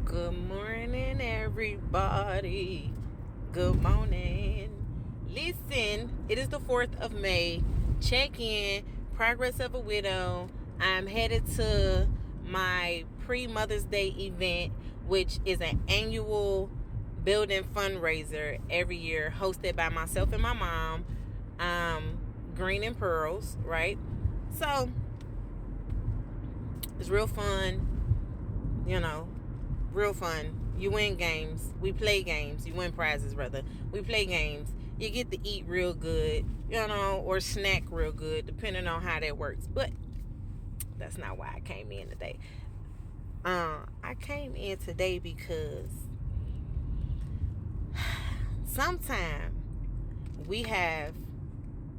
Good morning, everybody. Good morning. Listen, it is the 4th of May. Check in. Progress of a Widow. I'm headed to my pre-Mother's Day event, which is an annual building fundraiser every year hosted by myself and my mom. Green and Pearls, right? So, it's real fun, real fun. You win games. We play games. You win prizes, rather. We play games. You get to eat real good, or snack real good, depending on how that works. But that's not why I came in today. I came in today because sometimes we have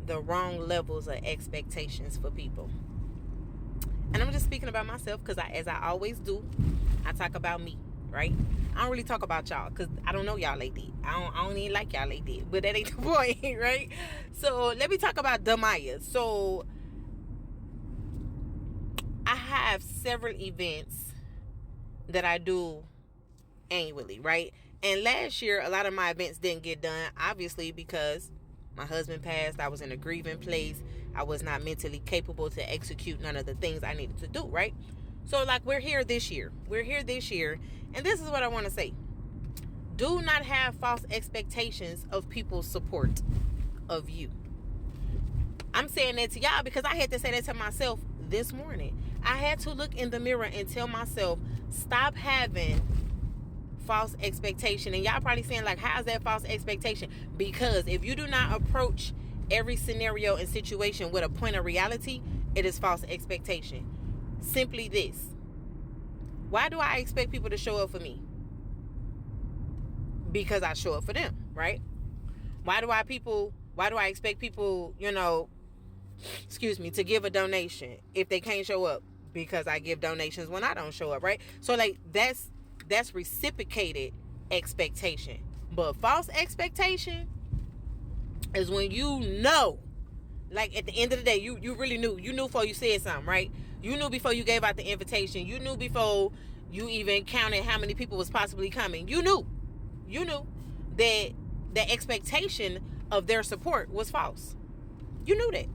the wrong levels of expectations for people. And I'm just speaking about myself because as I always do, I talk about me, right? I don't really talk about y'all because I don't know y'all like that. I don't even like y'all like that. But that ain't the point, right? So let me talk about Damaya. So I have several events that I do annually, right? And last year, a lot of my events didn't get done, obviously, because my husband passed. I was in a grieving place. I was not mentally capable to execute none of the things I needed to do, right? So, we're here this year. And this is what I want to say. Do not have false expectations of people's support of you. I'm saying that to y'all because I had to say that to myself this morning. I had to look in the mirror and tell myself, stop having false expectation. And y'all probably saying, how's that false expectation? Because if you do not approach every scenario and situation with a point of reality, it is false expectation. Simply this: why do I expect people to show up for me? Because I show up for them, right? Why do I expect people, to give a donation if they can't show up? Because I give donations when I don't show up, right? So that's reciprocated expectation. But false expectation is when at the end of the day, you really knew. You knew before you said something, right? You knew before you gave out the invitation. You knew before you even counted how many people was possibly coming. You knew that the expectation of their support was false. You knew that.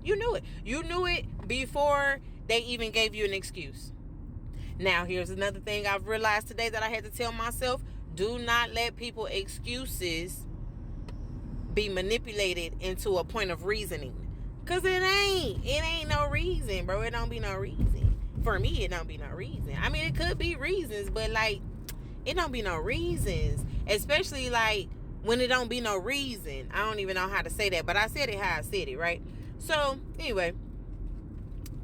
You knew it. You knew it before they even gave you an excuse. Now, here's another thing I've realized today that I had to tell myself. Do not let people's excuses be manipulated into a point of reasoning. Because it ain't no reason, bro. It don't be no reason. For me, it don't be no reason. I mean, it could be reasons, but it don't be no reasons. Especially when it don't be no reason. I don't even know how to say that, but I said it how I said it, right? So, anyway,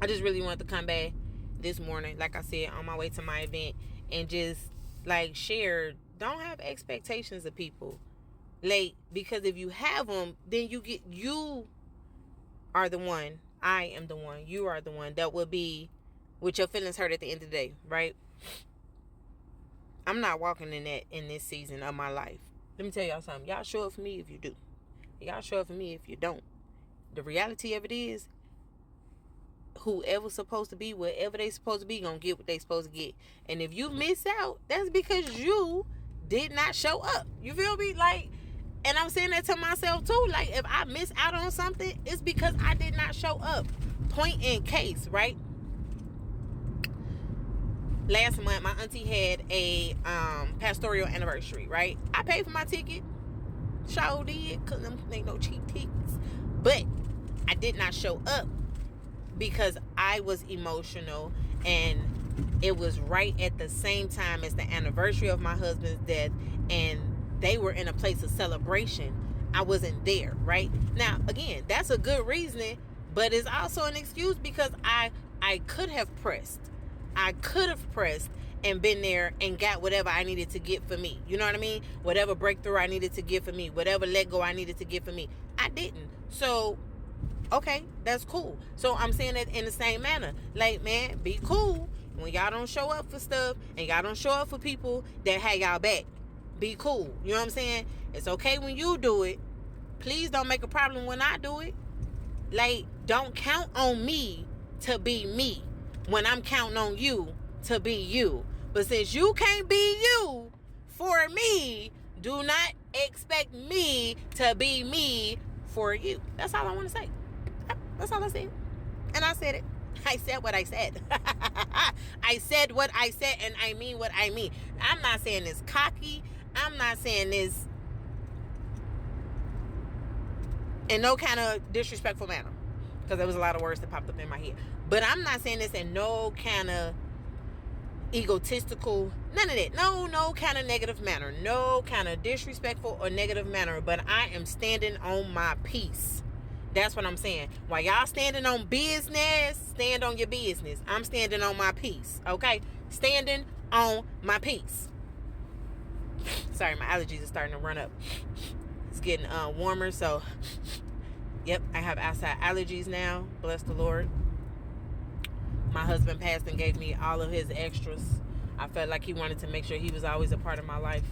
I just really wanted to come back this morning, like I said, on my way to my event, and just share. Don't have expectations of people, because if you have them, then you are the one. I am the one. You are the one that will be with your feelings hurt at the end of the day, right? I'm not walking in that in this season of my life. Let me tell y'all something. Y'all show up for me if you do. Y'all show up for me if you don't. The reality of it is, whoever's supposed to be wherever they supposed to be gonna get what they supposed to get. And if you miss out, that's because you did not show up. You feel me? And I'm saying that to myself too. If I miss out on something, it's because I did not show up. Point in case, right? Last month, my auntie had a pastoral anniversary, right? I paid for my ticket. Sure did, because them ain't no cheap tickets. But I did not show up because I was emotional, and it was right at the same time as the anniversary of my husband's death, and they were in a place of celebration. I wasn't there, right? Now, again, that's a good reason, but it's also an excuse because I could have pressed. I could have pressed and been there and got whatever I needed to get for me. You know what I mean? Whatever breakthrough I needed to get for me, whatever let go I needed to get for me. I didn't. So, okay, that's cool. So I'm saying that in the same manner. Man, be cool when y'all don't show up for stuff and y'all don't show up for people that have y'all back. Be cool. You know what I'm saying? It's okay when you do it. Please don't make a problem when I do it. Don't count on me to be me when I'm counting on you to be you. But since you can't be you for me, do not expect me to be me for you. That's all I want to say. That's all I said. And I said it. I said what I said. I said what I said, and I mean what I mean. I'm not saying this cocky. I'm not saying this in no kind of disrespectful manner, because there was a lot of words that popped up in my head. But I'm not saying this in no kind of egotistical, none of that. No kind of negative manner. No kind of disrespectful or negative manner. But I am standing on my peace. That's what I'm saying. While y'all standing on business, stand on your business. I'm standing on my peace. Okay? Standing on my peace. Sorry, my allergies are starting to run up. It's getting warmer, so yep, I have outside allergies now. Bless the Lord. My husband passed and gave me all of his extras. I felt like he wanted to make sure he was always a part of my life.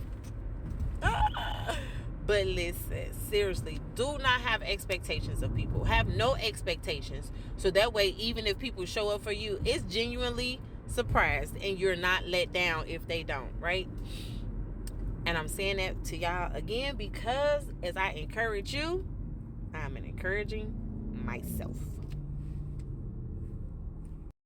But listen, seriously, do not have expectations of people. Have no expectations. So that way, even if people show up for you, it's genuinely surprised and you're not let down if they don't, right? And I'm saying that to y'all again because as I encourage you, I'm encouraging myself.